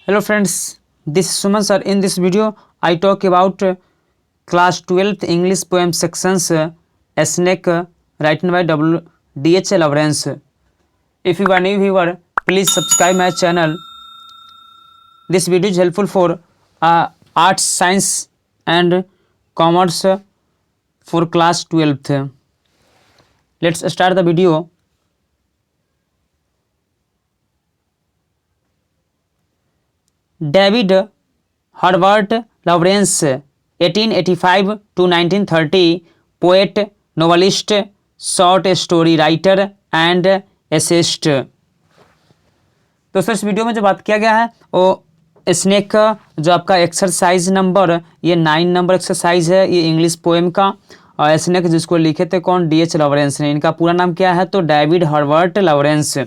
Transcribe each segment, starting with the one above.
Hello friends, this is Suman sir. In this video, I talk about class 12th English poem sections A Snake written by W.D.H. Lawrence. If you are new viewer, please subscribe my channel. This video is helpful for arts, science and commerce for class 12th. Let's start the video. David Herbert Lawrence 1885 to 1930 poet, novelist, short story writer and essayist. दोस्तों इस video में जो बात किया गया है वो snake का जो आपका एक्सरसाइज नंबर ये 9 नंबर एक्सरसाइज है, ये इंग्लिश पोएम का। और स्नेक जिसको लिखे थे कौन, D.H. लॉरेंस ने। इनका पूरा नाम क्या है तो डेविड हर्बर्ट लॉरेंस।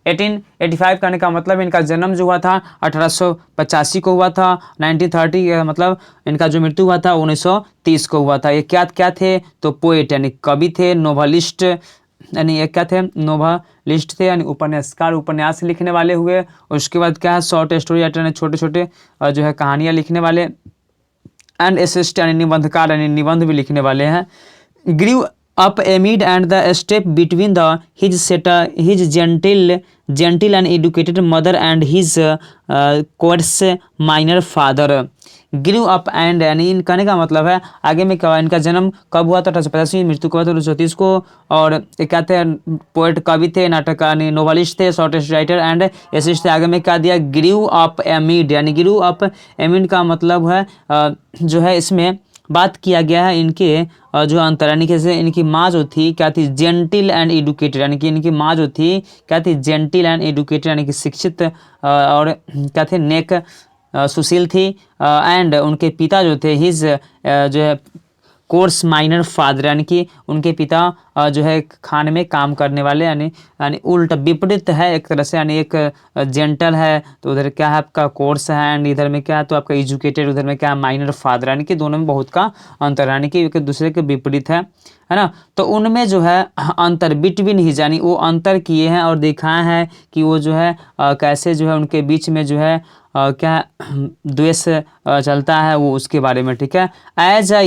1885 कहने का मतलब इनका जन्म जो हुआ था 1885 को हुआ था। 1930 का मतलब इनका जो मृत्यु हुआ था 1930 को हुआ था। ये क्या थे तो पोएट यानी कवि थे, नोवेलिस्ट यानी ये क्या थे, नोवेलिस्ट थे यानी उपन्यासकार, उपन्यास लिखने वाले हुए। उसके बाद क्या है, शॉर्ट स्टोरी राइटर यानी छोटे छोटे जो है कहानियाँ लिखने वाले, एंड एसेस्ट यानी निबंधकार यानी निबंध भी लिखने वाले हैं। Grew up amid and the step between his gentle and educated mother and his coarse minor father. Grew up and यानी इन कहने का मतलब है आगे में क्या, इनका जन्म कब हुआ था 1885 में, मृत्यु कब हुआ था 1930 को। और क्या थे, पोएट कवि थे, नाटक यानी नोवेलिस्ट थे, शॉर्ट राइटर एंड एसिस्ट थे। आगे में क्या दिया, ग्रीव अप एमिड यानी ग्रीव अप एमिड का मतलब है जो है इसमें बात किया गया है इनके जो अंतर यानी कैसे इनकी माँ जो थी क्या थी, जेंटिल एंड एडुकेटेड यानी कि इनकी माँ जो थी क्या थी, जेंटिल एंड एडुकेटेड यानी कि शिक्षित और क्या थे, नेक सुशील थी। एंड उनके पिता जो थे हिज जो है कोर्स माइनर फादर यानी कि उनके पिता जो है खान में काम करने वाले यानी उल्टा विपरीत है एक तरह से। यानी एक जेंटल है तो उधर क्या है आपका कोर्स है, एंड इधर में क्या है तो आपका एजुकेटेड, उधर में क्या है माइनर फादर, यानी कि दोनों में बहुत का अंतर यानी कि एक दूसरे के विपरीत है ना। तो उनमें जो है अंतर बिटवीन ही यानी वो अंतर किए हैं और दिखाए हैं कि वो जो है कैसे जो है उनके बीच में जो है क्या द्वेष चलता है वो उसके बारे में, ठीक है। As a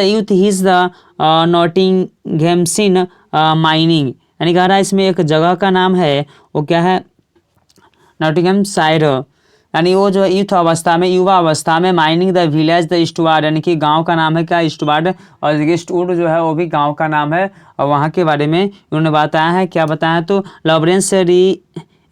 youth he is the Nottinghamshire mining यानी कह रहा है इसमें एक जगह का नाम है वो क्या है, नॉटिंघेमशायर। यानी वो जो यूथ अवस्था में, युवा अवस्था में माइनिंग द विलेज द ईस्टवार्ड यानी कि गांव का नाम है क्या, ईस्टवार्ड। और ईस्टवुड जो है वो भी गांव का नाम है। और वहाँ के बारे में उन्होंने बताया है, क्या बताया तो Lawrence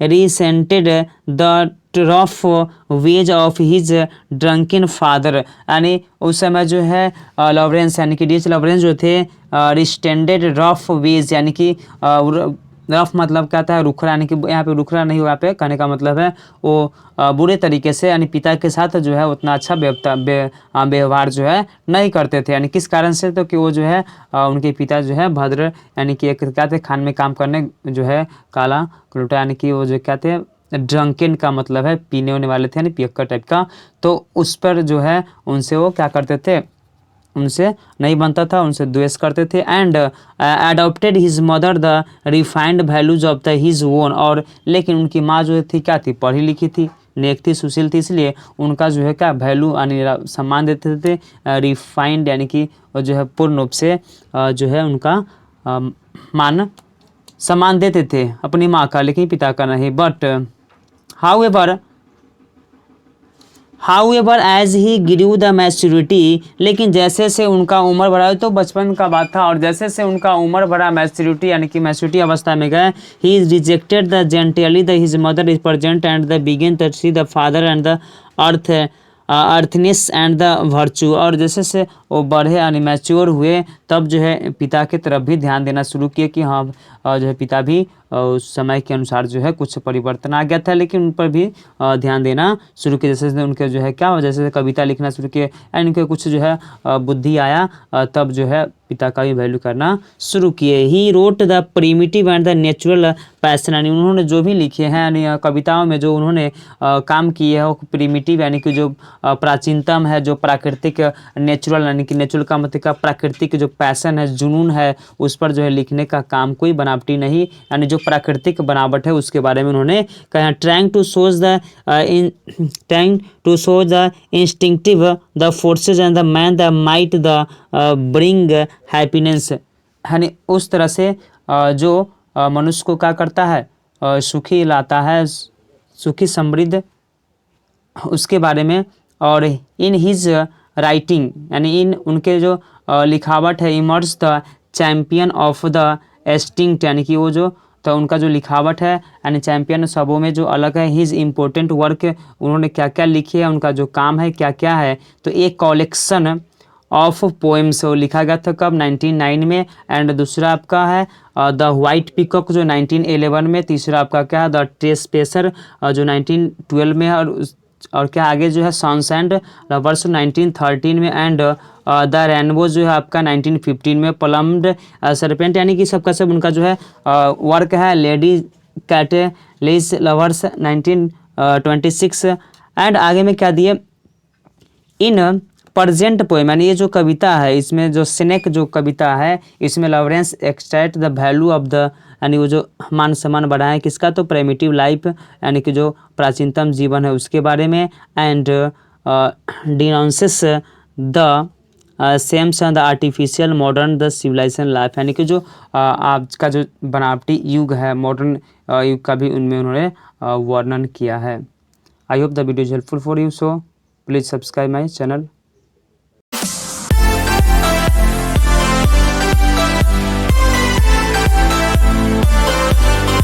resented the rough ways of his drunken father यानी उस समय जो है लॉरेंस यानी कि D.H. लॉरेंस जो थे रिस्टेंडेड रफ वेज यानी कि रफ मतलब क्या था, रुखरा, यानी कि यहाँ पे रुखरा नहीं हुआ, यहाँ पे कहने का मतलब है वो बुरे तरीके से यानी पिता के साथ जो है उतना अच्छा व्यवहार जो है नहीं करते थे। यानी किस कारण से तो कि वो जो है उनके पिता जो है भद्र यानी कि एक क्या थे, खान में काम करने जो है काला कलूटा यानी कि वो जो क्या थे, ड्रंकेन का मतलब है पीने होने वाले थे यानी पियक्कर टाइप का। तो उस पर जो है उनसे वो क्या करते थे, उनसे नहीं बनता था, उनसे द्वेष करते थे। And adopted his mother the refined values of the his own. और लेकिन उनकी माँ जो थी क्या थी, पढ़ी लिखी थी, नेक थी, सुशील थी, इसलिए उनका जो है क्या वैल्यू यानी सम्मान देते थे। रिफाइंड यानी कि जो है पूर्ण रूप से जो है उनका मान सम्मान देते थे अपनी माँ का, लेकिन पिता का नहीं। But however as he grew the maturity लेकिन जैसे से उनका उम्र बढ़ा, तो बचपन का बात था, और जैसे से उनका उम्र बढ़ा मैच्योरिटी यानी कि मैच्योरिटी अवस्था में गए, he rejected the gently the his mother is present and the begin to see the father and the earthiness and the virtue. और जैसे से वो बढ़े यानी मैच्योर हुए तब जो है पिता की तरफ भी ध्यान देना शुरू किए कि हाँ जो है पिता भी उस समय के अनुसार जो है कुछ परिवर्तन आ गया था, लेकिन उन पर भी ध्यान देना शुरू किए। जैसे उनके जो है क्या, जैसे कविता लिखना शुरू किए एंड उनके कुछ जो है बुद्धि आया तब जो है पिता का भी वैल्यू करना शुरू किए। He wrote the primitive and the natural passion यानी उन्होंने जो भी लिखे हैं यानी कविताओं में जो उन्होंने काम किए हैं वो प्रिमिटिव यानी कि जो प्राचीनतम है, जो प्राकृतिक, नेचुरल यानी कि नेचुरल का मतलब प्राकृतिक जो पैशन है, जुनून है, उस पर जो है लिखने का काम, कोई बनावटी नहीं, यानी जो जो प्राकृतिक बनावट है उसके बारे में उन्होंने कहा। Trying to show the instinctive the forces and the man the might the bring happiness, यानी उस तरह से जो मनुष्य को क्या करता है, सुखी लाता है, सुखी समृद्ध, उसके बारे में। और इन हिज राइटिंग, यानी इन उनके जो लिखावट है, emerges the champion of the instinct, यानी कि वो जो तो उनका जो लिखावट है यानी चैम्पियन सबों में जो अलग है। हिज इम्पोर्टेंट वर्क, उन्होंने क्या क्या लिखे है, उनका जो काम है क्या क्या है, तो एक कलेक्शन ऑफ पोएम्स वो लिखा गया था कब 1909 में। एंड दूसरा आपका है द वाइट पीकॉक जो 1911 में। तीसरा आपका क्या है द ट्रेसपेसर जो 1912 में है। और क्या आगे जो है सॉन्स एंड रबर्स 1913 में। एंड द रेनबो जो है आपका 1915 में। प्लम्ड सरपेंट, यानी कि सबका सब उनका जो है वर्क है लेडी कैटलिस लवर्स 1926। एंड आगे में क्या दिए, इन प्रजेंट पोएम, यानी ये जो कविता है इसमें जो सिनेक जो कविता है इसमें Lawrence extract the value of the, यानी वो जो मान सम्मान बढ़ाए किसका, तो प्रेमिटिव लाइफ, यानी कि जो प्राचीनतम जीवन है उसके बारे में। And denounces the shams the artificial modern the civilization life, यानी कि जो आज का जो बनावटी युग है, मॉडर्न युग का भी उनमें उन्होंने वर्णन किया है। I hope the video is helpful for you, so please subscribe my channel.